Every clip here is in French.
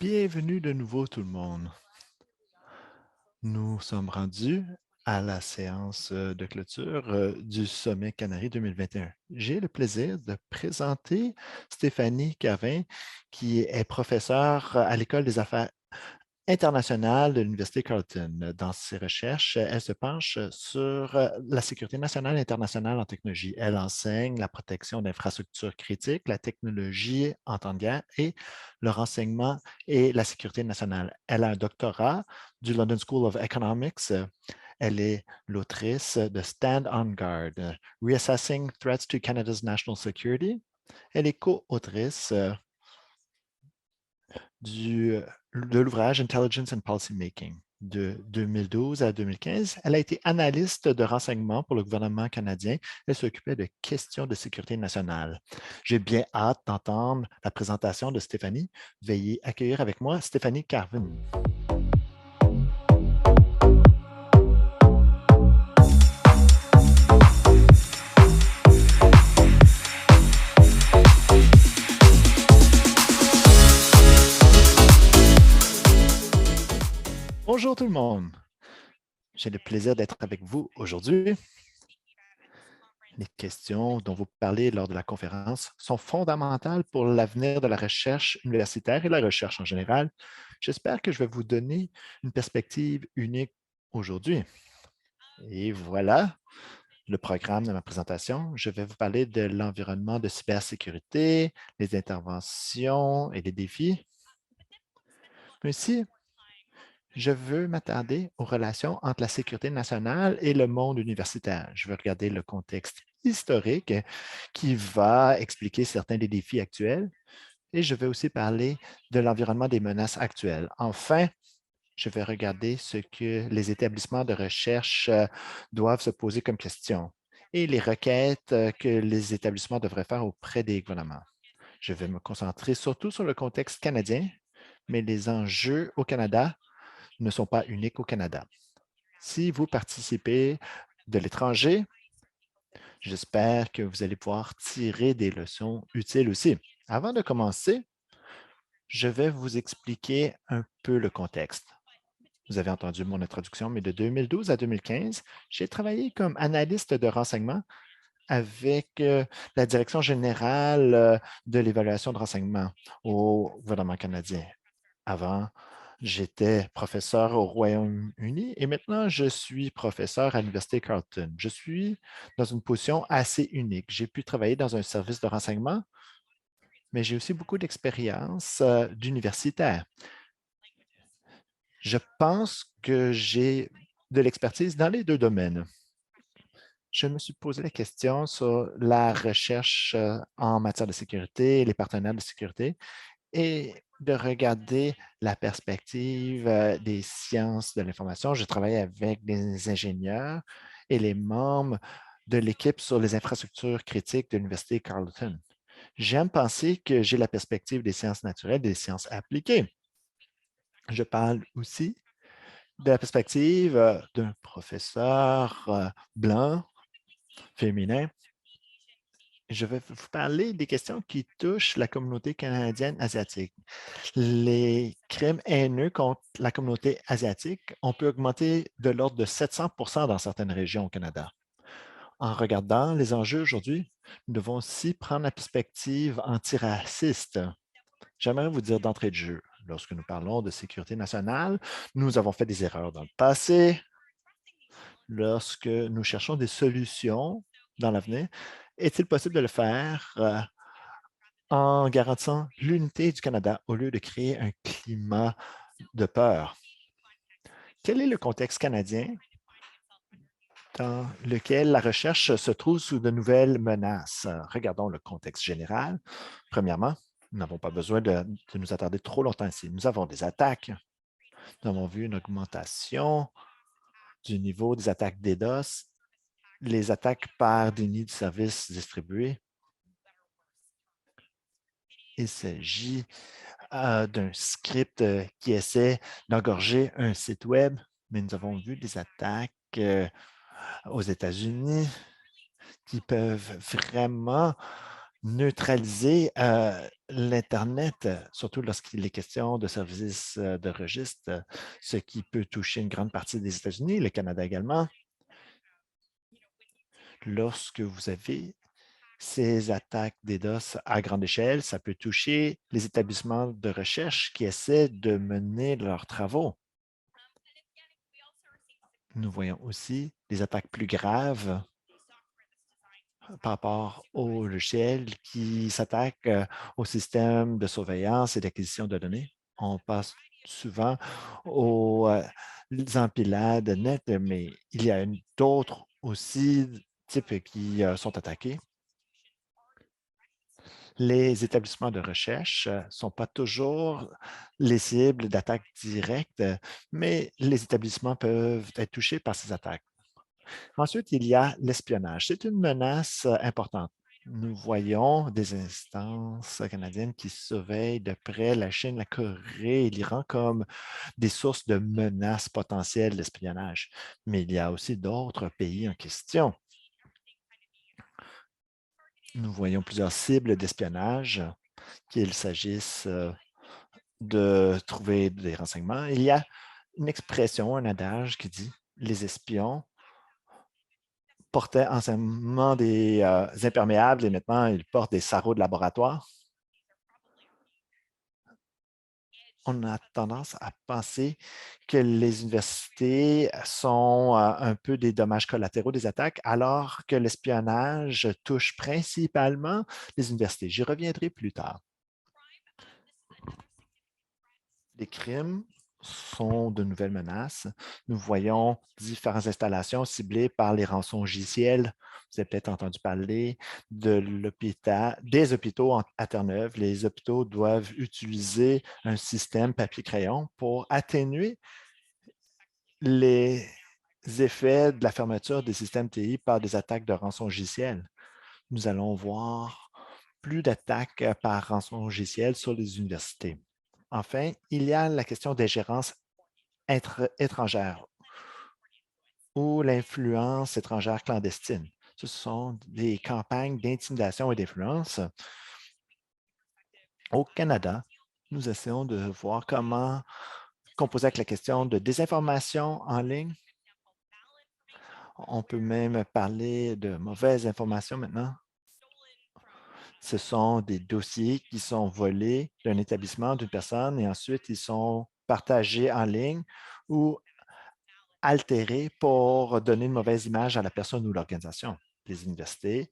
Bienvenue de nouveau tout le monde. Nous sommes rendus à la séance de clôture du Sommet Canary 2021. J'ai le plaisir de présenter Stéphanie Cavin, qui est professeure à l'École des affaires internationale de l'Université Carleton. Dans ses recherches, elle se penche sur la sécurité nationale et internationale en technologie. Elle enseigne la protection d'infrastructures critiques, la technologie en temps de guerre et le renseignement et la sécurité nationale. Elle a un doctorat du London School of Economics. Elle est l'autrice de Stand on Guard, Reassessing Threats to Canada's National Security. Elle est co-autrice de l'ouvrage Intelligence and Policymaking de 2012 à 2015. Elle a été analyste de renseignement pour le gouvernement canadien. Elle s'occupait de questions de sécurité nationale. J'ai bien hâte d'entendre la présentation de Stéphanie. Veuillez accueillir avec moi Stéphanie Carvin. Bonjour tout le monde. J'ai le plaisir d'être avec vous aujourd'hui. Les questions dont vous parlez lors de la conférence sont fondamentales pour l'avenir de la recherche universitaire et la recherche en général. J'espère que je vais vous donner une perspective unique aujourd'hui. Et voilà le programme de ma présentation. Je vais vous parler de l'environnement de cybersécurité, les interventions et les défis. Mais aussi, je veux m'attarder aux relations entre la sécurité nationale et le monde universitaire. Je veux regarder le contexte historique qui va expliquer certains des défis actuels et je vais aussi parler de l'environnement des menaces actuelles. Enfin, je vais regarder ce que les établissements de recherche doivent se poser comme question et les requêtes que les établissements devraient faire auprès des gouvernements. Je vais me concentrer surtout sur le contexte canadien, mais les enjeux au Canada ne sont pas uniques au Canada. Si vous participez de l'étranger, j'espère que vous allez pouvoir tirer des leçons utiles aussi. Avant de commencer, je vais vous expliquer un peu le contexte. Vous avez entendu mon introduction, mais de 2012 à 2015, j'ai travaillé comme analyste de renseignement avec la Direction générale de l'évaluation de renseignement au gouvernement canadien. Avant, j'étais professeur au Royaume-Uni et maintenant, je suis professeur à l'Université Carleton. Je suis dans une position assez unique. J'ai pu travailler dans un service de renseignement, mais j'ai aussi beaucoup d'expérience d'universitaire. Je pense que j'ai de l'expertise dans les deux domaines. Je me suis posé la question sur la recherche en matière de sécurité, les partenaires de sécurité, et de regarder la perspective des sciences de l'information. Je travaille avec des ingénieurs et les membres de l'équipe sur les infrastructures critiques de l'Université Carleton. J'aime penser que j'ai la perspective des sciences naturelles, des sciences appliquées. Je parle aussi de la perspective d'un professeur blanc, féminin. Je vais vous parler des questions qui touchent la communauté canadienne asiatique. Les crimes haineux contre la communauté asiatique ont pu augmenter de l'ordre de 700 dans certaines régions au Canada. En regardant les enjeux aujourd'hui, nous devons aussi prendre la perspective antiraciste. J'aimerais vous dire d'entrée de jeu, lorsque nous parlons de sécurité nationale, nous avons fait des erreurs dans le passé. Lorsque nous cherchons des solutions dans l'avenir, est-il possible de le faire en garantissant l'unité du Canada au lieu de créer un climat de peur? Quel est le contexte canadien dans lequel la recherche se trouve sous de nouvelles menaces? Regardons le contexte général. Premièrement, nous n'avons pas besoin de nous attarder trop longtemps ici. Nous avons des attaques. Nous avons vu une augmentation du niveau des attaques DDoS, les attaques par déni de services distribués. Il s'agit d'un script qui essaie d'engorger un site web, mais nous avons vu des attaques aux États-Unis qui peuvent vraiment neutraliser l'Internet, surtout lorsqu'il est question de services de registre, ce qui peut toucher une grande partie des États-Unis, le Canada également. Lorsque vous avez ces attaques DDoS à grande échelle, ça peut toucher les établissements de recherche qui essaient de mener leurs travaux. Nous voyons aussi des attaques plus graves par rapport aux logiciels qui s'attaquent au système de surveillance et d'acquisition de données. On passe souvent aux empilades net, mais il y a d'autres aussi types qui sont attaqués. Les établissements de recherche ne sont pas toujours les cibles d'attaques directes, mais les établissements peuvent être touchés par ces attaques. Ensuite, il y a l'espionnage. C'est une menace importante. Nous voyons des instances canadiennes qui surveillent de près la Chine, la Corée et l'Iran comme des sources de menaces potentielles d'espionnage. Mais il y a aussi d'autres pays en question. Nous voyons plusieurs cibles d'espionnage, qu'il s'agisse de trouver des renseignements. Il y a une expression, un adage qui dit les espions portaient anciennement des imperméables et maintenant ils portent des sarraux de laboratoire. On a tendance à penser que les universités sont un peu des dommages collatéraux des attaques, alors que l'espionnage touche principalement les universités. J'y reviendrai plus tard. Les crimes sont de nouvelles menaces. Nous voyons différentes installations ciblées par les rançongiciels. Vous avez peut-être entendu parler des hôpitaux à Terre-Neuve. Les hôpitaux doivent utiliser un système papier-crayon pour atténuer les effets de la fermeture des systèmes TI par des attaques de rançongiciel. Nous allons voir plus d'attaques par rançongiciel sur les universités. Enfin, il y a la question des gérances étrangères ou l'influence étrangère clandestine. Ce sont des campagnes d'intimidation et d'influence. Au Canada, nous essayons de voir comment composer avec la question de désinformation en ligne. On peut même parler de mauvaise information maintenant. Ce sont des dossiers qui sont volés d'un établissement, d'une personne, et ensuite ils sont partagés en ligne ou altérés pour donner une mauvaise image à la personne ou l'organisation. Les universités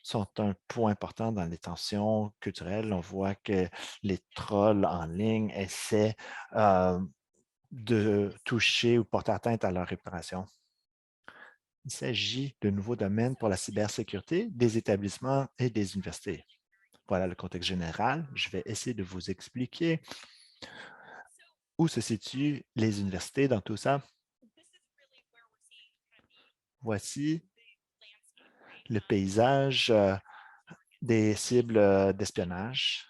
sont un point important dans les tensions culturelles. On voit que les trolls en ligne essaient de toucher ou porter atteinte à leur réputation. Il s'agit de nouveaux domaines pour la cybersécurité des établissements et des universités. Voilà le contexte général. Je vais essayer de vous expliquer où se situent les universités dans tout ça. Voici le paysage des cibles d'espionnage.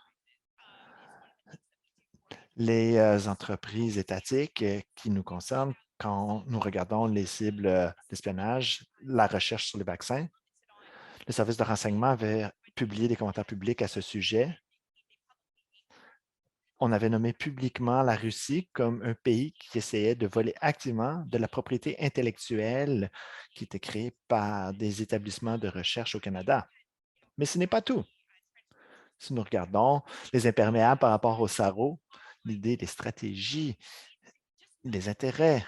Les entreprises étatiques qui nous concernent quand nous regardons les cibles d'espionnage, la recherche sur les vaccins. Le service de renseignement avait publié des commentaires publics à ce sujet. On avait nommé publiquement la Russie comme un pays qui essayait de voler activement de la propriété intellectuelle qui était créée par des établissements de recherche au Canada. Mais ce n'est pas tout. Si nous regardons les imperméables par rapport au sarrau, l'idée des stratégies, des intérêts,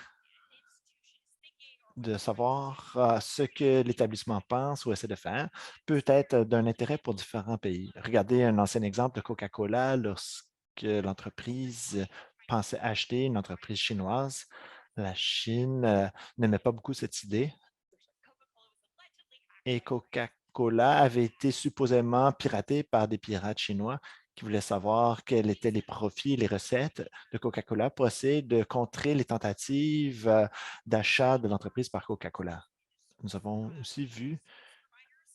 de savoir ce que l'établissement pense ou essaie de faire peut être d'un intérêt pour différents pays. Regardez un ancien exemple de Coca-Cola lorsque l'entreprise pensait acheter une entreprise chinoise. La Chine n'aimait pas beaucoup cette idée et Coca-Cola avait été supposément piraté par des pirates chinois qui voulaient savoir quels étaient les profits et les recettes de Coca-Cola pour essayer de contrer les tentatives d'achat de l'entreprise par Coca-Cola. Nous avons aussi vu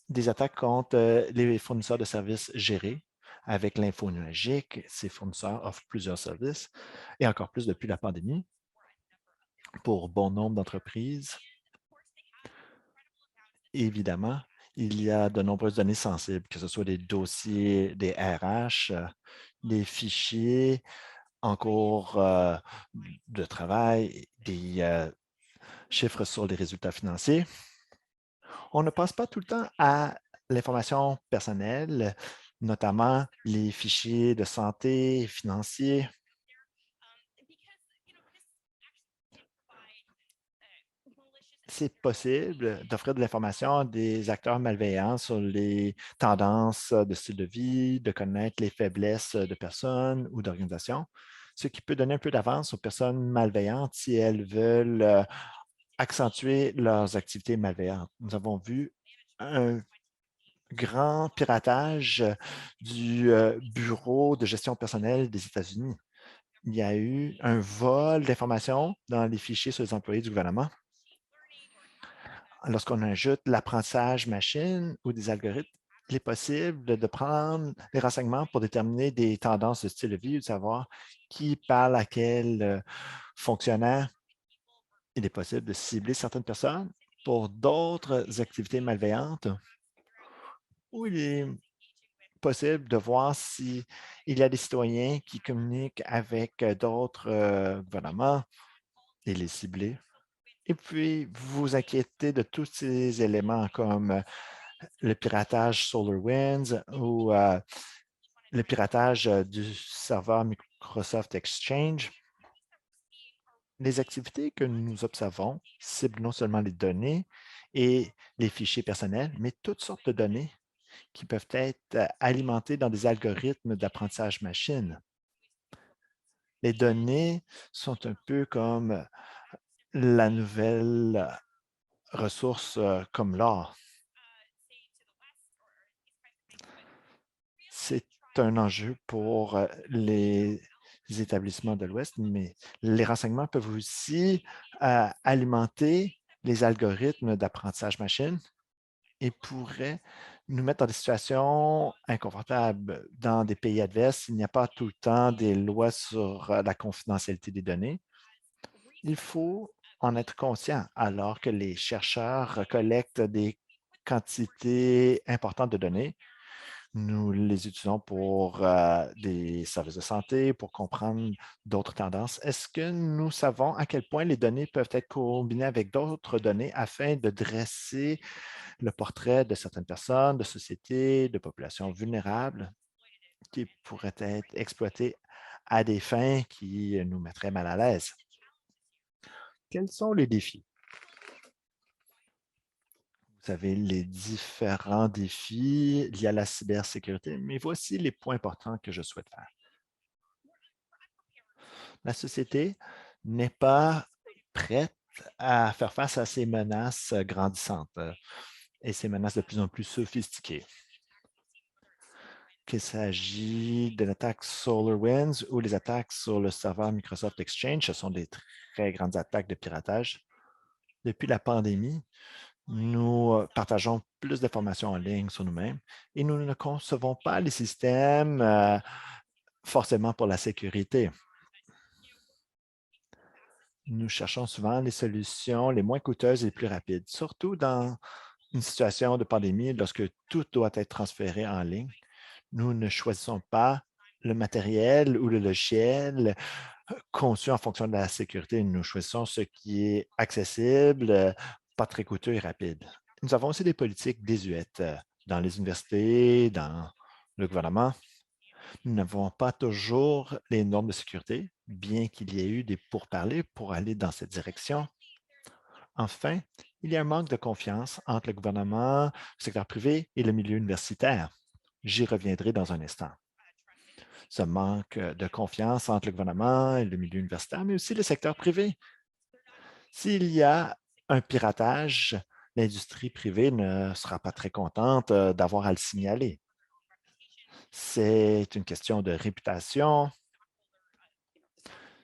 des attaques contre les fournisseurs de services gérés avec l'info nuagique. Ces fournisseurs offrent plusieurs services et encore plus depuis la pandémie pour bon nombre d'entreprises. Évidemment, Il y a de nombreuses données sensibles, que ce soit des dossiers des RH, des fichiers en cours de travail, des chiffres sur les résultats financiers. On ne pense pas tout le temps à l'information personnelle, notamment les fichiers de santé financiers. C'est possible d'offrir de l'information à des acteurs malveillants sur les tendances de style de vie, de connaître les faiblesses de personnes ou d'organisations, ce qui peut donner un peu d'avance aux personnes malveillantes si elles veulent accentuer leurs activités malveillantes. Nous avons vu un grand piratage du Bureau de gestion personnelle des États-Unis. Il y a eu un vol d'informations dans les fichiers sur les employés du gouvernement. Lorsqu'on ajoute l'apprentissage machine ou des algorithmes, il est possible de prendre les renseignements pour déterminer des tendances de style de vie ou de savoir qui parle à quel fonctionnaire. Il est possible de cibler certaines personnes pour d'autres activités malveillantes ou il est possible de voir s'il y a des citoyens qui communiquent avec d'autres gouvernements et les cibler. Et puis, vous vous inquiétez de tous ces éléments comme le piratage SolarWinds ou le piratage du serveur Microsoft Exchange. Les activités que nous observons ciblent non seulement les données et les fichiers personnels, mais toutes sortes de données qui peuvent être alimentées dans des algorithmes d'apprentissage machine. Les données sont un peu comme la nouvelle ressource comme l'or. C'est un enjeu pour les établissements de l'Ouest, mais les renseignements peuvent aussi alimenter les algorithmes d'apprentissage machine et pourraient nous mettre dans des situations inconfortables. Dans des pays adverses, il n'y a pas tout le temps des lois sur la confidentialité des données. Il faut en être conscient alors que les chercheurs collectent des quantités importantes de données. Nous les utilisons pour des services de santé, pour comprendre d'autres tendances. Est-ce que nous savons à quel point les données peuvent être combinées avec d'autres données afin de dresser le portrait de certaines personnes, de sociétés, de populations vulnérables qui pourraient être exploitées à des fins qui nous mettraient mal à l'aise? Quels sont les défis? Vous avez les différents défis liés à la cybersécurité, mais voici les points importants que je souhaite faire. La société n'est pas prête à faire face à ces menaces grandissantes et ces menaces de plus en plus sophistiquées. Qu'il s'agit de l'attaque SolarWinds ou les attaques sur le serveur Microsoft Exchange, ce sont des très grandes attaques de piratage. Depuis la pandémie, nous partageons plus d'informations en ligne sur nous-mêmes et nous ne concevons pas les systèmes forcément pour la sécurité. Nous cherchons souvent les solutions les moins coûteuses et les plus rapides, surtout dans une situation de pandémie lorsque tout doit être transféré en ligne. Nous ne choisissons pas le matériel ou le logiciel conçu en fonction de la sécurité. Nous choisissons ce qui est accessible, pas très coûteux et rapide. Nous avons aussi des politiques désuètes dans les universités, dans le gouvernement. Nous n'avons pas toujours les normes de sécurité, bien qu'il y ait eu des pourparlers pour aller dans cette direction. Enfin, il y a un manque de confiance entre le gouvernement, le secteur privé et le milieu universitaire. J'y reviendrai dans un instant. Ce manque de confiance entre le gouvernement et le milieu universitaire, mais aussi le secteur privé. S'il y a un piratage, l'industrie privée ne sera pas très contente d'avoir à le signaler. C'est une question de réputation,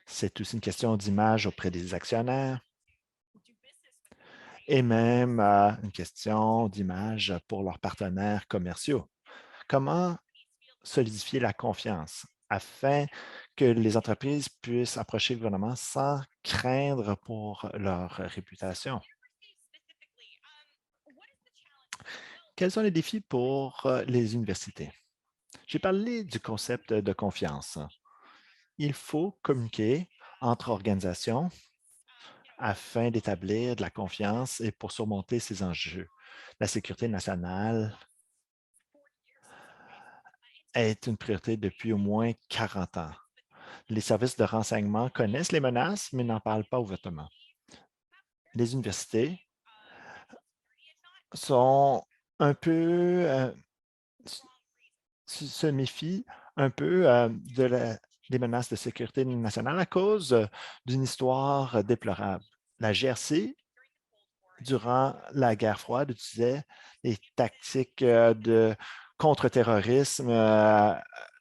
c'est aussi une question d'image auprès des actionnaires et même une question d'image pour leurs partenaires commerciaux. Comment solidifier la confiance afin que les entreprises puissent approcher le gouvernement sans craindre pour leur réputation? Quels sont les défis pour les universités? J'ai parlé du concept de confiance. Il faut communiquer entre organisations afin d'établir de la confiance et pour surmonter ces enjeux. La sécurité nationale est une priorité depuis au moins 40 ans. Les services de renseignement connaissent les menaces, mais n'en parlent pas ouvertement. Les universités sont un peu, se méfient un peu des menaces de sécurité nationale à cause d'une histoire déplorable. La GRC, durant la guerre froide, utilisait des tactiques de contre-terrorisme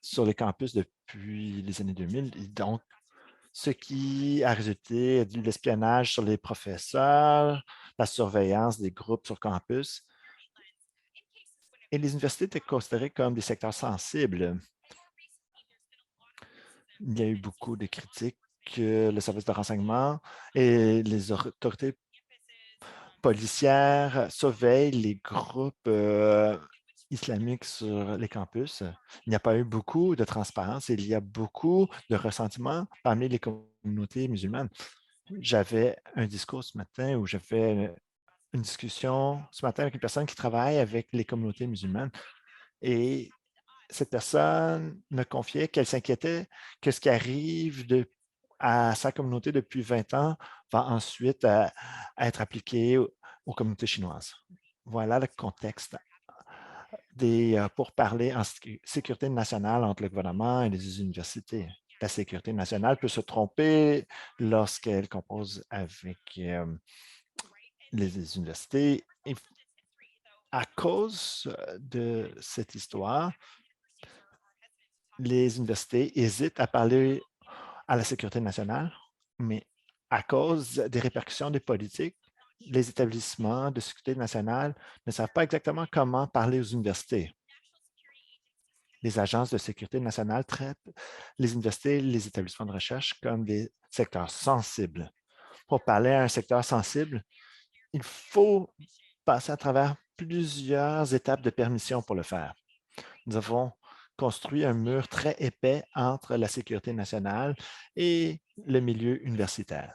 sur les campus depuis les années 2000. Et donc, ce qui a résulté de l'espionnage sur les professeurs, la surveillance des groupes sur campus. Et les universités étaient considérées comme des secteurs sensibles. Il y a eu beaucoup de critiques que le service de renseignement et les autorités policières surveillent les groupes islamiques sur les campus. Il n'y a pas eu beaucoup de transparence et il y a beaucoup de ressentiment parmi les communautés musulmanes. J'avais un discours ce matin où j'ai fait une discussion ce matin avec une personne qui travaille avec les communautés musulmanes et cette personne me confiait qu'elle s'inquiétait que ce qui arrive à sa communauté depuis 20 ans va ensuite être appliqué aux communautés chinoises. Voilà le contexte des pourparlers en sécurité nationale entre le gouvernement et les universités. La sécurité nationale peut se tromper lorsqu'elle compose avec les universités. Et à cause de cette histoire, les universités hésitent à parler à la sécurité nationale, mais à cause des répercussions des politiques, les établissements de sécurité nationale ne savent pas exactement comment parler aux universités. Les agences de sécurité nationale traitent les universités et les établissements de recherche comme des secteurs sensibles. Pour parler à un secteur sensible, il faut passer à travers plusieurs étapes de permission pour le faire. Nous avons construit un mur très épais entre la sécurité nationale et le milieu universitaire,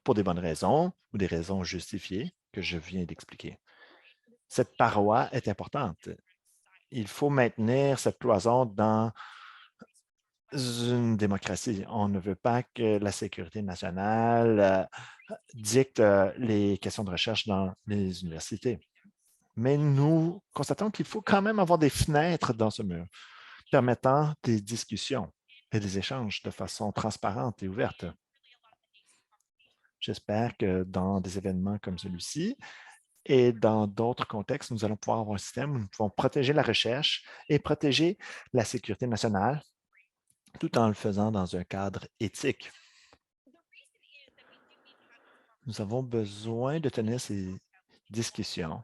pour des bonnes raisons ou des raisons justifiées que je viens d'expliquer. Cette paroi est importante. Il faut maintenir cette cloison dans une démocratie. On ne veut pas que la sécurité nationale dicte les questions de recherche dans les universités. Mais nous constatons qu'il faut quand même avoir des fenêtres dans ce mur, permettant des discussions et des échanges de façon transparente et ouverte. J'espère que dans des événements comme celui-ci et dans d'autres contextes, nous allons pouvoir avoir un système où nous pouvons protéger la recherche et protéger la sécurité nationale tout en le faisant dans un cadre éthique. Nous avons besoin de tenir ces discussions,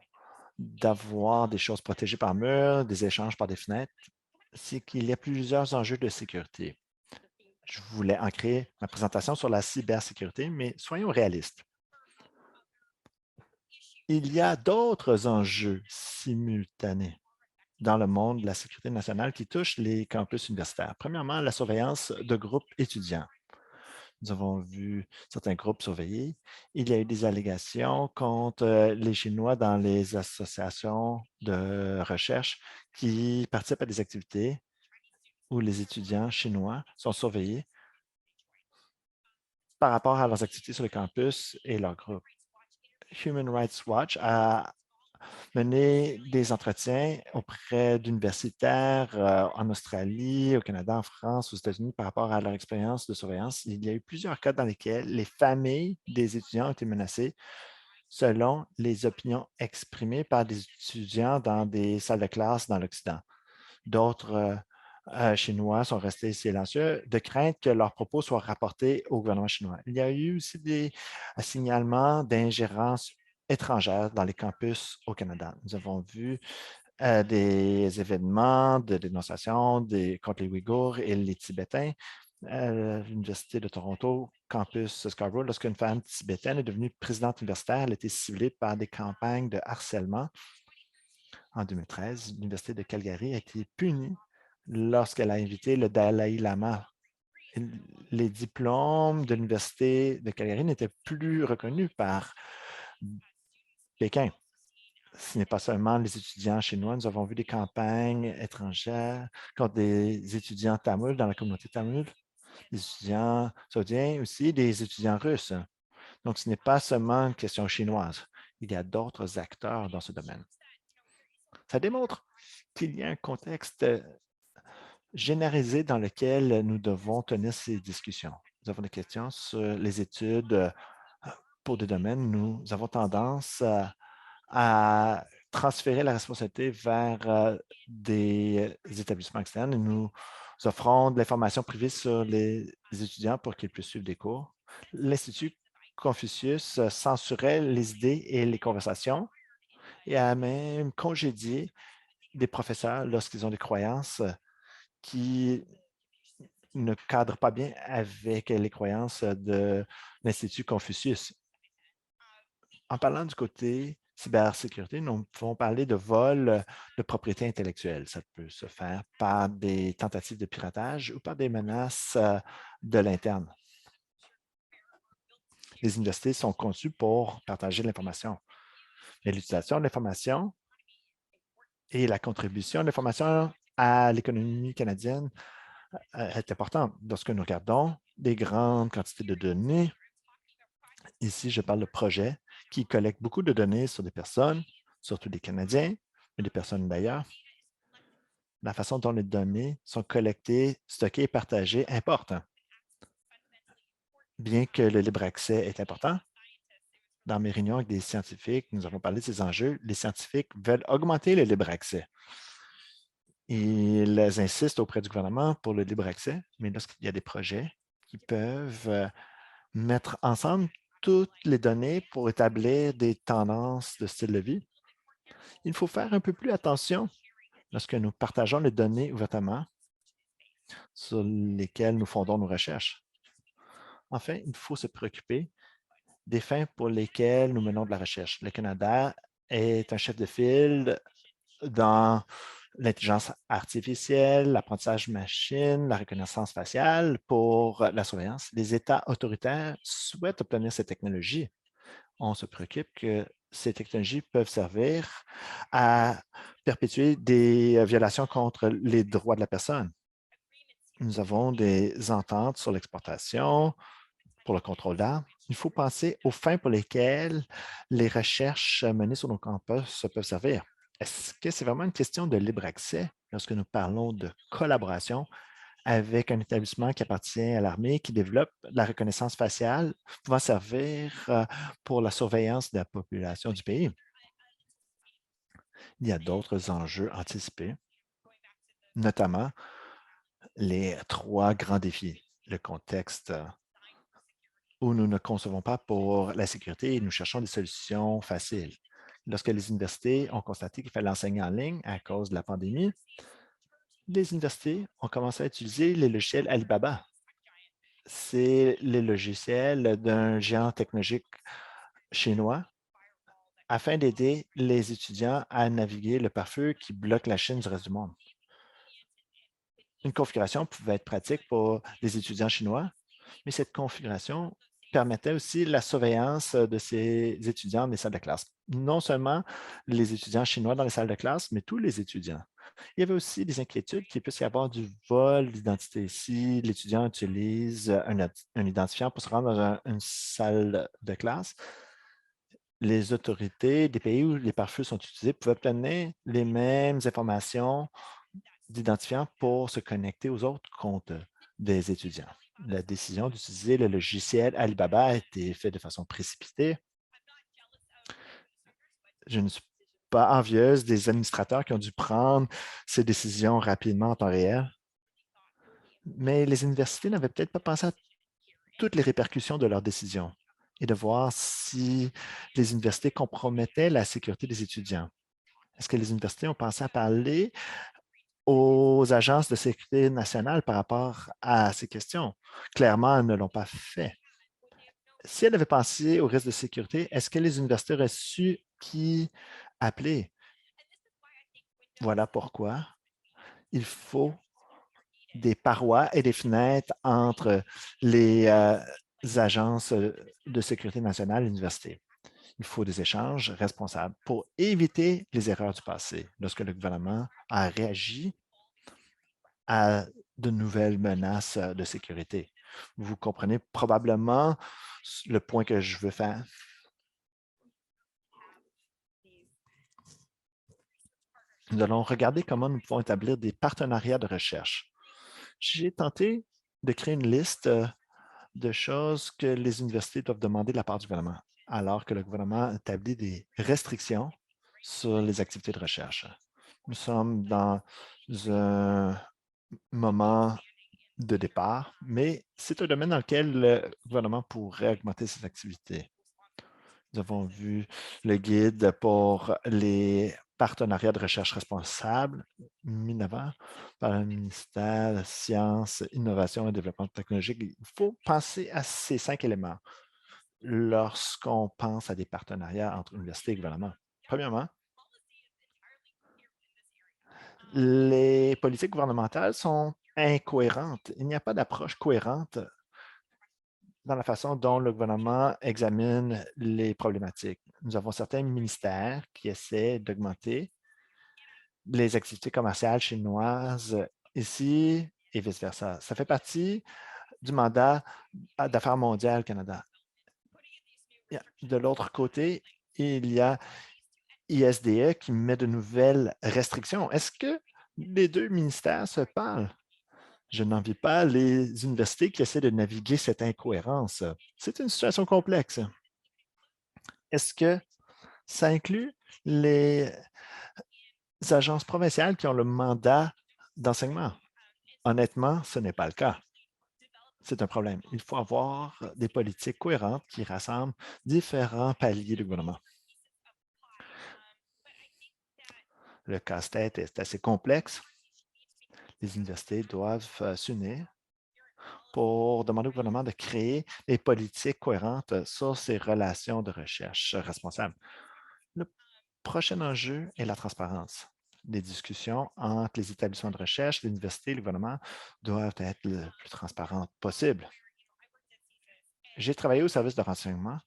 d'avoir des choses protégées par mur, des échanges par des fenêtres. C'est qu'il y a plusieurs enjeux de sécurité. Je voulais ancrer ma présentation sur la cybersécurité, mais soyons réalistes. Il y a d'autres enjeux simultanés dans le monde de la sécurité nationale qui touchent les campus universitaires. Premièrement, la surveillance de groupes étudiants. Nous avons vu certains groupes surveillés. Il y a eu des allégations contre les Chinois dans les associations de recherche qui participent à des activités où les étudiants chinois sont surveillés par rapport à leurs activités sur le campus et leur groupe. Human Rights Watch a mené des entretiens auprès d'universitaires en Australie, au Canada, en France, aux États-Unis par rapport à leur expérience de surveillance. Il y a eu plusieurs cas dans lesquels les familles des étudiants ont été menacées selon les opinions exprimées par des étudiants dans des salles de classe dans l'Occident. D'autres Chinois sont restés silencieux de crainte que leurs propos soient rapportés au gouvernement chinois. Il y a eu aussi des signalements d'ingérence étrangère dans les campus au Canada. Nous avons vu des événements de dénonciation contre les Ouïghours et les Tibétains à l'Université de Toronto, campus Scarborough. Lorsqu'une femme tibétaine est devenue présidente universitaire, elle a été ciblée par des campagnes de harcèlement En 2013, l'Université de Calgary a été punie lorsqu'elle a invité le Dalai Lama. Les diplômes de l'Université de Calgary n'étaient plus reconnus par Pékin. Ce n'est pas seulement les étudiants chinois. Nous avons vu des campagnes étrangères contre des étudiants tamouls dans la communauté tamoule, des étudiants saoudiens aussi, des étudiants russes. Donc, ce n'est pas seulement une question chinoise. Il y a d'autres acteurs dans ce domaine. Ça démontre qu'il y a un contexte généralisé dans lequel nous devons tenir ces discussions. Nous avons des questions sur les études pour des domaines. Nous avons tendance à transférer la responsabilité vers des établissements externes et nous offrons de l'information privée sur les étudiants pour qu'ils puissent suivre des cours. L'Institut Confucius censurait les idées et les conversations et a même congédié des professeurs lorsqu'ils ont des croyances qui ne cadrent pas bien avec les croyances de l'Institut Confucius. En parlant du côté cybersécurité, nous pouvons parler de vol de propriété intellectuelle. Ça peut se faire par des tentatives de piratage ou par des menaces de l'interne. Les universités sont conçues pour partager l'information. Mais l'utilisation de l'information et la contribution de l'information à l'économie canadienne est importante. Lorsque nous regardons des grandes quantités de données, ici, je parle de projets qui collectent beaucoup de données sur des personnes, surtout des Canadiens, mais des personnes d'ailleurs. La façon dont les données sont collectées, stockées et partagées importe. Bien que le libre accès est important, dans mes réunions avec des scientifiques, nous avons parlé de ces enjeux. Les scientifiques veulent augmenter le libre accès. Ils insistent auprès du gouvernement pour le libre accès, mais lorsqu'il y a des projets qui peuvent mettre ensemble toutes les données pour établir des tendances de style de vie, il faut faire un peu plus attention lorsque nous partageons les données ouvertement sur lesquelles nous fondons nos recherches. Enfin, il faut se préoccuper des fins pour lesquelles nous menons de la recherche. Le Canada est un chef de file dans l'intelligence artificielle, l'apprentissage machine, la reconnaissance faciale pour la surveillance. Les États autoritaires souhaitent obtenir ces technologies. On se préoccupe que ces technologies peuvent servir à perpétuer des violations contre les droits de la personne. Nous avons des ententes sur l'exportation, pour le contrôle d'armes. Il faut penser aux fins pour lesquelles les recherches menées sur nos campus peuvent servir. Est-ce que c'est vraiment une question de libre accès lorsque nous parlons de collaboration avec un établissement qui appartient à l'armée, qui développe la reconnaissance faciale pouvant servir pour la surveillance de la population du pays? Il y a d'autres enjeux anticipés, notamment les trois grands défis. Le contexte où nous ne concevons pas pour la sécurité et nous cherchons des solutions faciles. Lorsque les universités ont constaté qu'il fallait enseigner en ligne à cause de la pandémie, les universités ont commencé à utiliser les logiciels Alibaba. C'est les logiciels d'un géant technologique chinois afin d'aider les étudiants à naviguer le pare-feu qui bloque la Chine du reste du monde. Une configuration pouvait être pratique pour les étudiants chinois, mais cette configuration permettait aussi la surveillance de ces étudiants dans les salles de classe. Non seulement les étudiants chinois dans les salles de classe, mais tous les étudiants. Il y avait aussi des inquiétudes qu'il puisse y avoir du vol d'identité. Si l'étudiant utilise un identifiant pour se rendre dans une salle de classe, les autorités des pays où les pare-feux sont utilisés pouvaient obtenir les mêmes informations d'identifiants pour se connecter aux autres comptes des étudiants. La décision d'utiliser le logiciel Alibaba a été faite de façon précipitée. Je ne suis pas envieuse des administrateurs qui ont dû prendre ces décisions rapidement en temps réel, mais les universités n'avaient peut-être pas pensé à toutes les répercussions de leurs décisions et de voir si les universités compromettaient la sécurité des étudiants. Est-ce que les universités ont pensé à parler aux agences de sécurité nationale par rapport à ces questions? Clairement, elles ne l'ont pas fait. Si elles avaient pensé au risque de sécurité, est-ce que les universités auraient su qui appeler? Voilà pourquoi il faut des parois et des fenêtres entre les agences de sécurité nationale et l'université. Il faut des échanges responsables pour éviter les erreurs du passé lorsque le gouvernement a réagi à de nouvelles menaces de sécurité. Vous comprenez probablement le point que je veux faire. Nous allons regarder comment nous pouvons établir des partenariats de recherche. J'ai tenté de créer une liste de choses que les universités doivent demander de la part du gouvernement, alors que le gouvernement établit des restrictions sur les activités de recherche. Nous sommes dans un moment de départ, mais c'est un domaine dans lequel le gouvernement pourrait augmenter ses activités. Nous avons vu le guide pour les partenariats de recherche responsables mis en avant par le ministère de la Science, Innovation et Développement technologique. Il faut penser à ces 5 éléments lorsqu'on pense à des partenariats entre universités et gouvernement. Premièrement, les politiques gouvernementales sont incohérentes. Il n'y a pas d'approche cohérente dans la façon dont le gouvernement examine les problématiques. Nous avons certains ministères qui essaient d'augmenter les activités commerciales chinoises ici et vice-versa. Ça fait partie du mandat d'affaires mondiales Canada. De l'autre côté, il y a ISDE qui met de nouvelles restrictions. Est-ce que les deux ministères se parlent? Je n'envie pas les universités qui essaient de naviguer cette incohérence. C'est une situation complexe. Est-ce que ça inclut les agences provinciales qui ont le mandat d'enseignement? Honnêtement, ce n'est pas le cas. C'est un problème. Il faut avoir des politiques cohérentes qui rassemblent différents paliers de gouvernement. Le casse-tête est assez complexe. Les universités doivent s'unir pour demander au gouvernement de créer des politiques cohérentes sur ces relations de recherche responsables. Le prochain enjeu est la transparence. Les discussions entre les établissements de recherche, l'université et le gouvernement doivent être le plus transparentes possible. J'ai travaillé au service de renseignement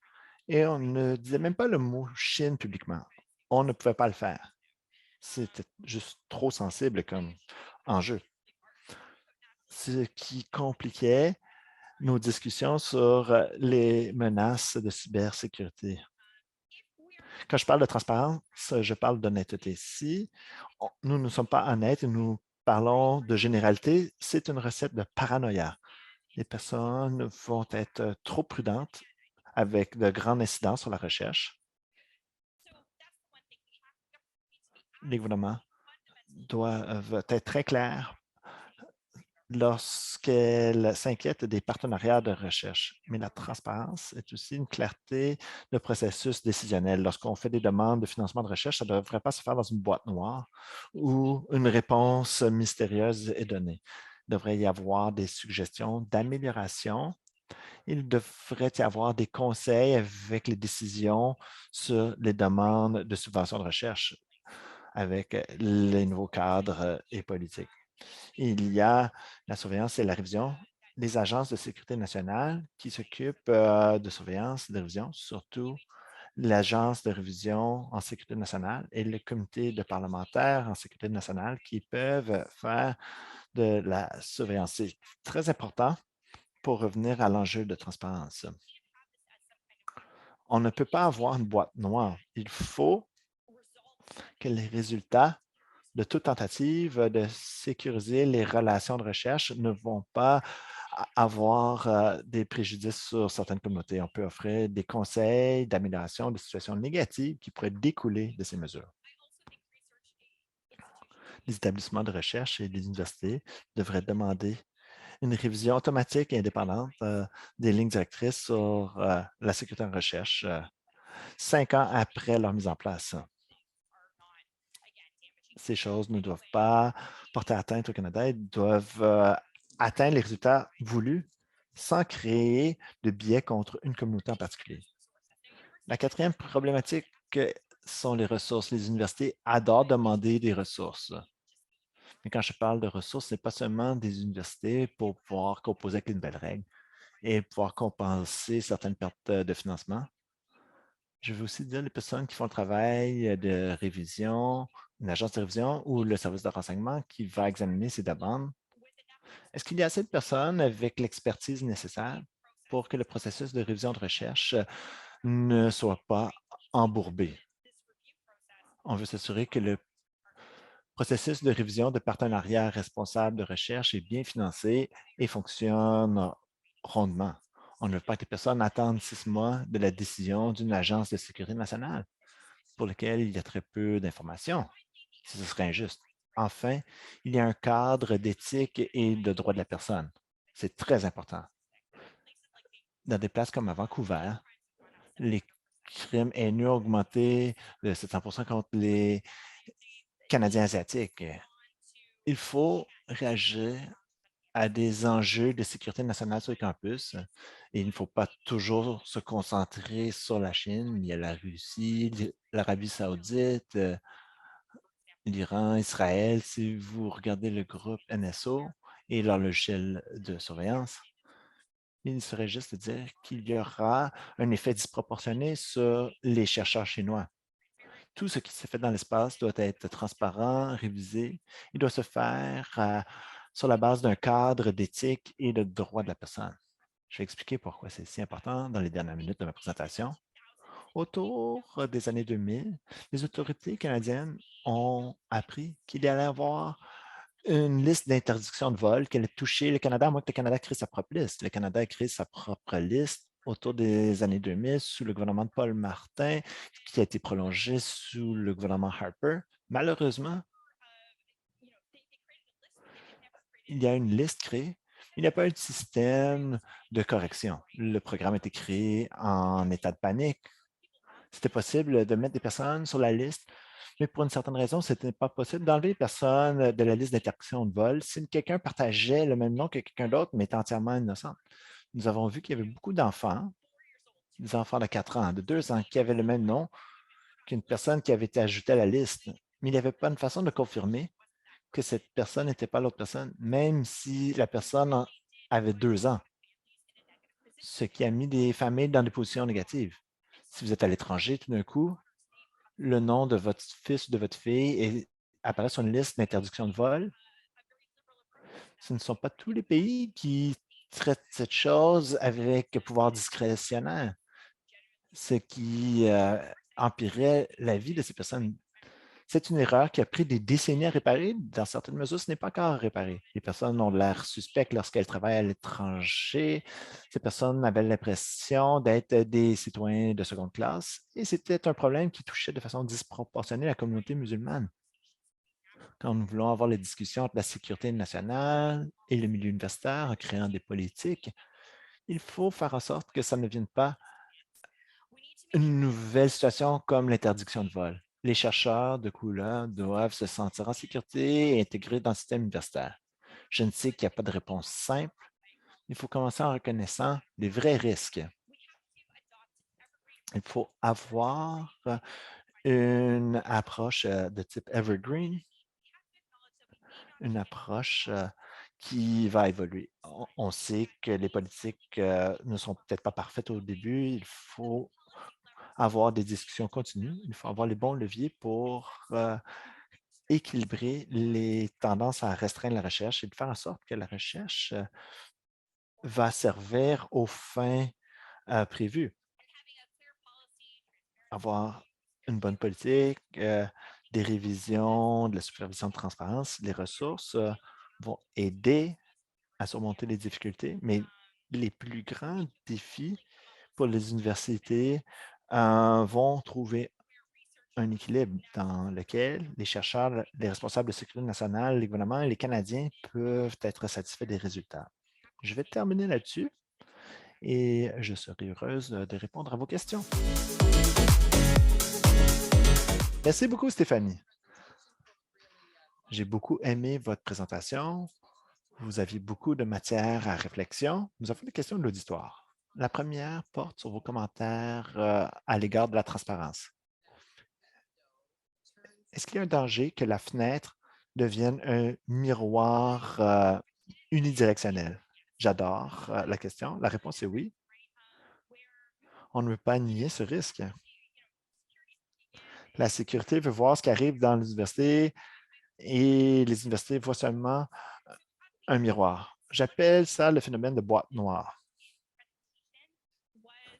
et on ne disait même pas le mot Chine publiquement. On ne pouvait pas le faire. C'était juste trop sensible comme enjeu. Ce qui compliquait nos discussions sur les menaces de cybersécurité. Quand je parle de transparence, je parle d'honnêteté. Si nous ne sommes pas honnêtes et nous parlons de généralité, c'est une recette de paranoïa. Les personnes vont être trop prudentes avec de grands incidents sur la recherche. Les gouvernements doivent être très clairs lorsqu'elles s'inquiètent des partenariats de recherche. Mais la transparence est aussi une clarté de processus décisionnel. Lorsqu'on fait des demandes de financement de recherche, ça ne devrait pas se faire dans une boîte noire où une réponse mystérieuse est donnée. Il devrait y avoir des suggestions d'amélioration. Il devrait y avoir des conseils avec les décisions sur les demandes de subventions de recherche avec les nouveaux cadres et politiques. Il y a la surveillance et la révision des agences de sécurité nationale qui s'occupent de surveillance et de révision, surtout l'Agence de révision en sécurité nationale et le comité de parlementaires en sécurité nationale qui peuvent faire de la surveillance. C'est très important pour revenir à l'enjeu de transparence. On ne peut pas avoir une boîte noire. Il faut que les résultats de toute tentative de sécuriser les relations de recherche ne vont pas avoir des préjudices sur certaines communautés. On peut offrir des conseils d'amélioration de situations négatives qui pourraient découler de ces mesures. Les établissements de recherche et les universités devraient demander une révision automatique et indépendante des lignes directrices sur la sécurité en recherche 5 ans après leur mise en place. Ces choses ne doivent pas porter atteinte au Canada, ils doivent atteindre les résultats voulus sans créer de biais contre une communauté en particulier. La quatrième problématique sont les ressources. Les universités adorent demander des ressources. Mais quand je parle de ressources, ce n'est pas seulement des universités pour pouvoir composer avec les nouvelles règles et pouvoir compenser certaines pertes de financement. Je veux aussi dire les personnes qui font le travail de révision, une agence de révision ou le service de renseignement qui va examiner ces demandes. Est-ce qu'il y a assez de personnes avec l'expertise nécessaire pour que le processus de révision de recherche ne soit pas embourbé? On veut s'assurer que le processus de révision de partenariat responsable de recherche est bien financé et fonctionne rondement. On ne veut pas que les personnes attendent 6 mois de la décision d'une agence de sécurité nationale pour laquelle il y a très peu d'informations. Ce serait injuste. Enfin, il y a un cadre d'éthique et de droits de la personne. C'est très important. Dans des places comme à Vancouver, les crimes haineux ont augmenté de 700 contre les Canadiens asiatiques. Il faut réagir à des enjeux de sécurité nationale sur les campus et il ne faut pas toujours se concentrer sur la Chine. Il y a la Russie, l'Arabie saoudite, l'Iran, Israël. Si vous regardez le groupe NSO et leur logiciel de surveillance, il serait juste de dire qu'il y aura un effet disproportionné sur les chercheurs chinois. Tout ce qui se fait dans l'espace doit être transparent, révisé. Il doit se faire sur la base d'un cadre d'éthique et de droits de la personne. Je vais expliquer pourquoi c'est si important dans les dernières minutes de ma présentation. Autour des années 2000, les autorités canadiennes ont appris qu'il y allait avoir une liste d'interdictions de vol qui allait toucher le Canada, à moins que le Canada crée sa propre liste. Le Canada a créé sa propre liste autour des années 2000 sous le gouvernement de Paul Martin, qui a été prolongé sous le gouvernement Harper. Malheureusement, il y a une liste créée. Il n'y a pas eu de système de correction. Le programme a été créé en état de panique. C'était possible de mettre des personnes sur la liste, mais pour une certaine raison, ce n'était pas possible d'enlever les personnes de la liste d'interdiction de vol si quelqu'un partageait le même nom que quelqu'un d'autre, mais était entièrement innocent. Nous avons vu qu'il y avait beaucoup d'enfants, des enfants de 4 ans, de 2 ans, qui avaient le même nom qu'une personne qui avait été ajoutée à la liste, mais il n'y avait pas une façon de confirmer que cette personne n'était pas l'autre personne, même si la personne avait 2 ans, ce qui a mis des familles dans des positions négatives. Si vous êtes à l'étranger, tout d'un coup, le nom de votre fils ou de votre fille apparaît sur une liste d'interdiction de vol. Ce ne sont pas tous les pays qui traitent cette chose avec pouvoir discrétionnaire, ce qui empirait la vie de ces personnes. C'est une erreur qui a pris des décennies à réparer. Dans certaines mesures, ce n'est pas encore réparé. Les personnes ont l'air suspectes lorsqu'elles travaillent à l'étranger. Ces personnes avaient l'impression d'être des citoyens de seconde classe et c'était un problème qui touchait de façon disproportionnée la communauté musulmane. Quand nous voulons avoir les discussions entre la sécurité nationale et le milieu universitaire en créant des politiques, il faut faire en sorte que ça ne vienne pas une nouvelle situation comme l'interdiction de vol. Les chercheurs de couleur doivent se sentir en sécurité et intégrés dans le système universitaire. Je ne sais qu'il n'y a pas de réponse simple. Il faut commencer en reconnaissant les vrais risques. Il faut avoir une approche de type evergreen, une approche qui va évoluer. On sait que les politiques ne sont peut-être pas parfaites au début. Il faut avoir des discussions continues. Il faut avoir les bons leviers pour équilibrer les tendances à restreindre la recherche et de faire en sorte que la recherche va servir aux fins prévues. Avoir une bonne politique, des révisions, de la supervision de transparence, les ressources vont aider à surmonter les difficultés, mais les plus grands défis pour les universités vont trouver un équilibre dans lequel les chercheurs, les responsables de sécurité nationale, les gouvernements et les Canadiens peuvent être satisfaits des résultats. Je vais terminer là-dessus et je serai heureuse de répondre à vos questions. Merci beaucoup, Stéphanie. J'ai beaucoup aimé votre présentation. Vous aviez beaucoup de matière à réflexion. Nous avons des questions de l'auditoire. La première porte sur vos commentaires à l'égard de la transparence. est-ce qu'il y a un danger que la fenêtre devienne un miroir unidirectionnel? J'adore la question. La réponse est oui. On ne veut pas nier ce risque. La sécurité veut voir ce qui arrive dans l'université et les universités voient seulement un miroir. J'appelle ça le phénomène de boîte noire.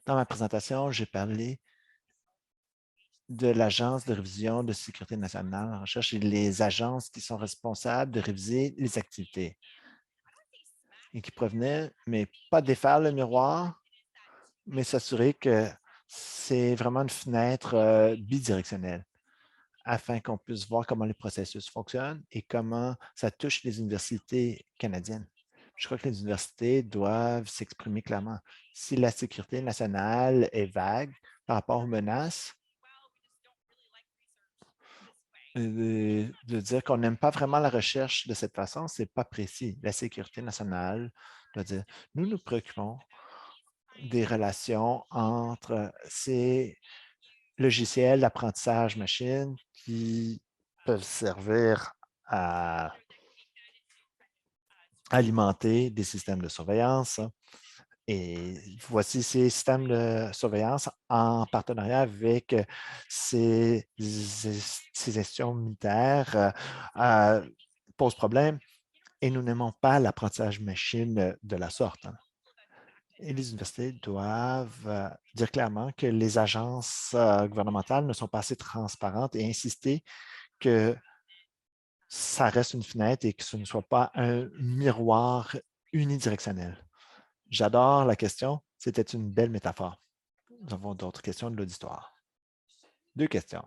Dans ma présentation, j'ai parlé de l'Agence de révision de sécurité nationale en recherche et les agences qui sont responsables de réviser les activités et qui provenaient, mais pas défaire le miroir, mais s'assurer que c'est vraiment une fenêtre bidirectionnelle afin qu'on puisse voir comment les processus fonctionnent et comment ça touche les universités canadiennes. Je crois que les universités doivent s'exprimer clairement. Si la sécurité nationale est vague par rapport aux menaces, de dire qu'on n'aime pas vraiment la recherche de cette façon, ce n'est pas précis. La sécurité nationale doit dire, nous nous préoccupons des relations entre ces logiciels d'apprentissage machine qui peuvent servir à alimenter des systèmes de surveillance. Et voici ces systèmes de surveillance en partenariat avec ces institutions militaires posent problème et nous n'aimons pas l'apprentissage machine de la sorte. Et les universités doivent dire clairement que les agences gouvernementales ne sont pas assez transparentes et insister que ça reste une fenêtre et que ce ne soit pas un miroir unidirectionnel. J'adore la question. C'était une belle métaphore. Nous avons d'autres questions de l'auditoire. Deux questions.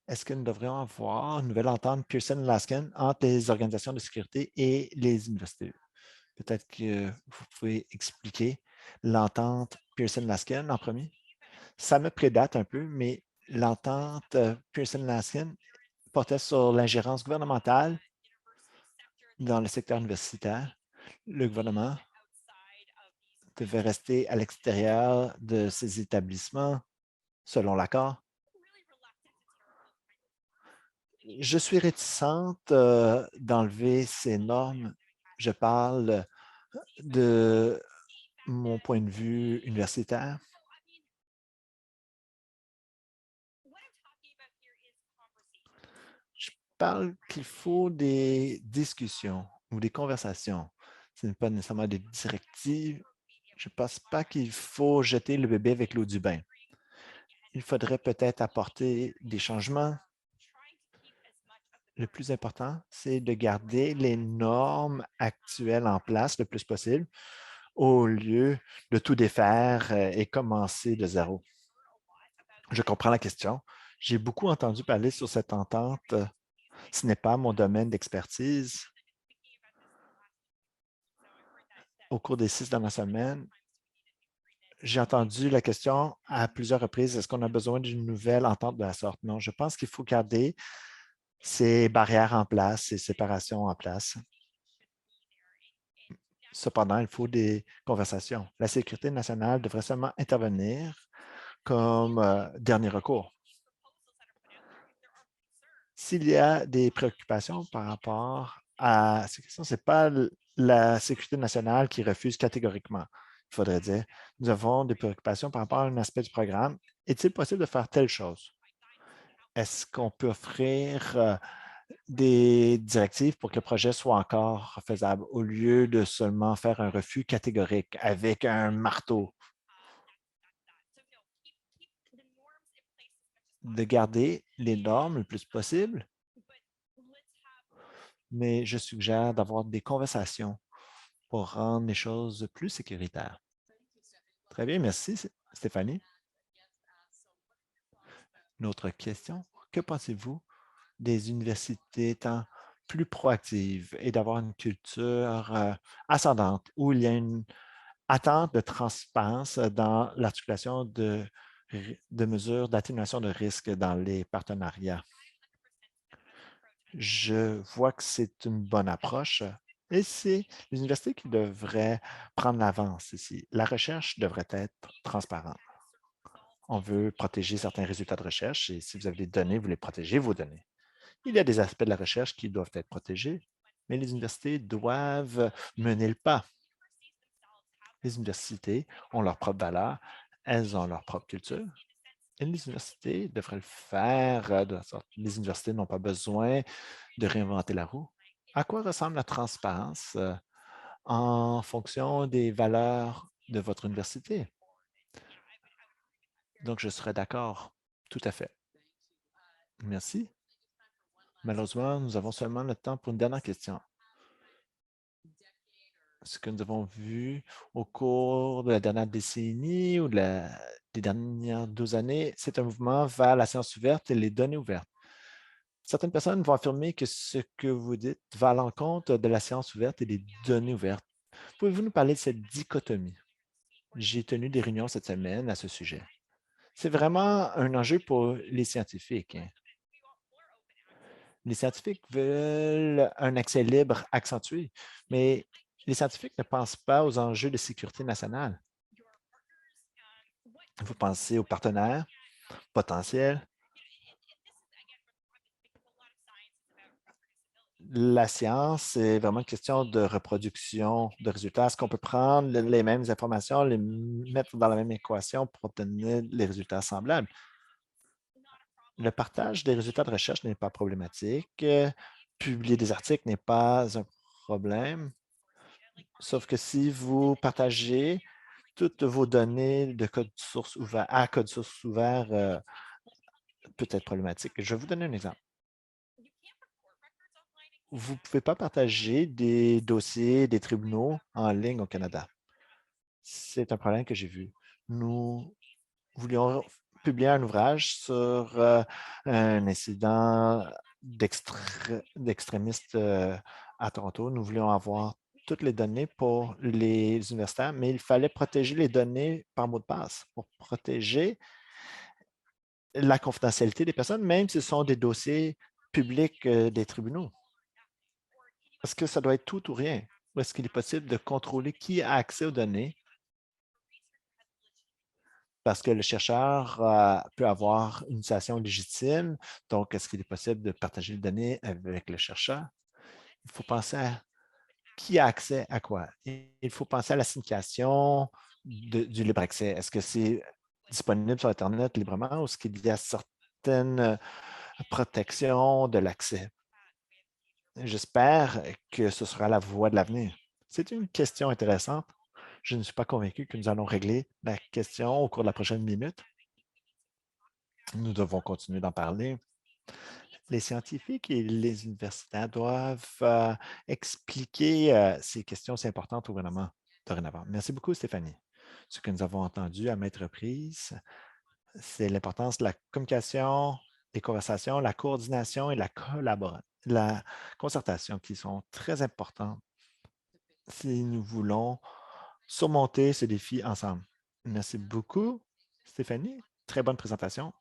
Est-ce que nous devrions avoir une nouvelle entente Pearson-Laskin entre les organisations de sécurité et les universités? Peut-être que vous pouvez expliquer l'entente Pearson-Laskin en premier. Ça me prédate un peu, mais l'entente Pearson-Laskin portait sur l'ingérence gouvernementale dans le secteur universitaire. Le gouvernement devait rester à l'extérieur de ces établissements selon l'accord. Je suis réticente d'enlever ces normes. Je parle de mon point de vue universitaire. Je parle qu'il faut des discussions ou des conversations. Ce n'est pas nécessairement des directives. Je ne pense pas qu'il faut jeter le bébé avec l'eau du bain. Il faudrait peut-être apporter des changements. Le plus important, c'est de garder les normes actuelles en place le plus possible au lieu de tout défaire et commencer de zéro. Je comprends la question. J'ai beaucoup entendu parler sur cette entente. Ce n'est pas mon domaine d'expertise. Au cours des 6 dernières semaines, j'ai entendu la question à plusieurs reprises, est-ce qu'on a besoin d'une nouvelle entente de la sorte? Non, je pense qu'il faut garder ces barrières en place, ces séparations en place. Cependant, il faut des conversations. La sécurité nationale devrait seulement intervenir comme dernier recours. S'il y a des préoccupations par rapport à ces questions, ce n'est pas la sécurité nationale qui refuse catégoriquement. Il faudrait dire, nous avons des préoccupations par rapport à un aspect du programme. Est-il possible de faire telle chose? Est-ce qu'on peut offrir des directives pour que le projet soit encore faisable au lieu de seulement faire un refus catégorique avec un marteau? De garder les normes le plus possible, mais je suggère d'avoir des conversations pour rendre les choses plus sécuritaires. Très bien, merci Stéphanie. Une autre question. Que pensez-vous des universités étant plus proactives et d'avoir une culture ascendante où il y a une attente de transparence dans l'articulation de mesures d'atténuation de risque dans les partenariats? Je vois que c'est une bonne approche et c'est l'université qui devrait prendre l'avance ici. La recherche devrait être transparente. On veut protéger certains résultats de recherche et si vous avez des données, vous les protégez, vos données. Il y a des aspects de la recherche qui doivent être protégés, mais les universités doivent mener le pas. Les universités ont leur propre valeur, elles ont leur propre culture. Et les universités devraient le faire de la sorte. Les universités n'ont pas besoin de réinventer la roue. À quoi ressemble la transparence en fonction des valeurs de votre université? Donc, je serais d'accord, tout à fait. Merci. Malheureusement, nous avons seulement le temps pour une dernière question. Ce que nous avons vu au cours de la dernière décennie ou des dernières 12 années, c'est un mouvement vers la science ouverte et les données ouvertes. Certaines personnes vont affirmer que ce que vous dites va à l'encontre de la science ouverte et des données ouvertes. Pouvez-vous nous parler de cette dichotomie? J'ai tenu des réunions cette semaine à ce sujet. C'est vraiment un enjeu pour les scientifiques, hein. Les scientifiques veulent un accès libre accentué, mais les scientifiques ne pensent pas aux enjeux de sécurité nationale. Vous pensez aux partenaires potentiels. La science, c'est vraiment une question de reproduction de résultats. Est-ce qu'on peut prendre les mêmes informations, les mettre dans la même équation pour obtenir les résultats semblables? Le partage des résultats de recherche n'est pas problématique. Publier des articles n'est pas un problème, sauf que si vous partagez toutes vos données de code source ouvert à code source ouvert, peut être problématique. Je vais vous donner un exemple. Vous ne pouvez pas partager des dossiers des tribunaux en ligne au Canada. C'est un problème que j'ai vu. Nous voulions publier un ouvrage sur un incident d'extrémistes à Toronto. Nous voulions avoir toutes les données pour les universitaires, mais il fallait protéger les données par mot de passe pour protéger la confidentialité des personnes, même si ce sont des dossiers publics des tribunaux. Est-ce que ça doit être tout ou rien? Ou est-ce qu'il est possible de contrôler qui a accès aux données? Parce que le chercheur peut avoir une citation légitime. Donc, est-ce qu'il est possible de partager les données avec le chercheur? Il faut penser à qui a accès à quoi. Il faut penser à la signification du libre accès. Est-ce que c'est disponible sur Internet librement ou est-ce qu'il y a certaines protections de l'accès? J'espère que ce sera la voie de l'avenir. C'est une question intéressante. Je ne suis pas convaincu que nous allons régler la question au cours de la prochaine minute. Nous devons continuer d'en parler. Les scientifiques et les universitaires doivent expliquer ces questions si importantes au gouvernement dorénavant. Merci beaucoup, Stéphanie. Ce que nous avons entendu à maintes reprises, c'est l'importance de la communication, des conversations, la coordination et la concertation qui sont très importantes si nous voulons surmonter ce défi ensemble. Merci beaucoup, Stéphanie. Très bonne présentation.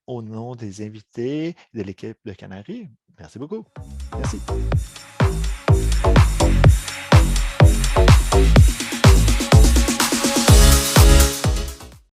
Au nom des invités de l'équipe de Canary, merci beaucoup. Merci.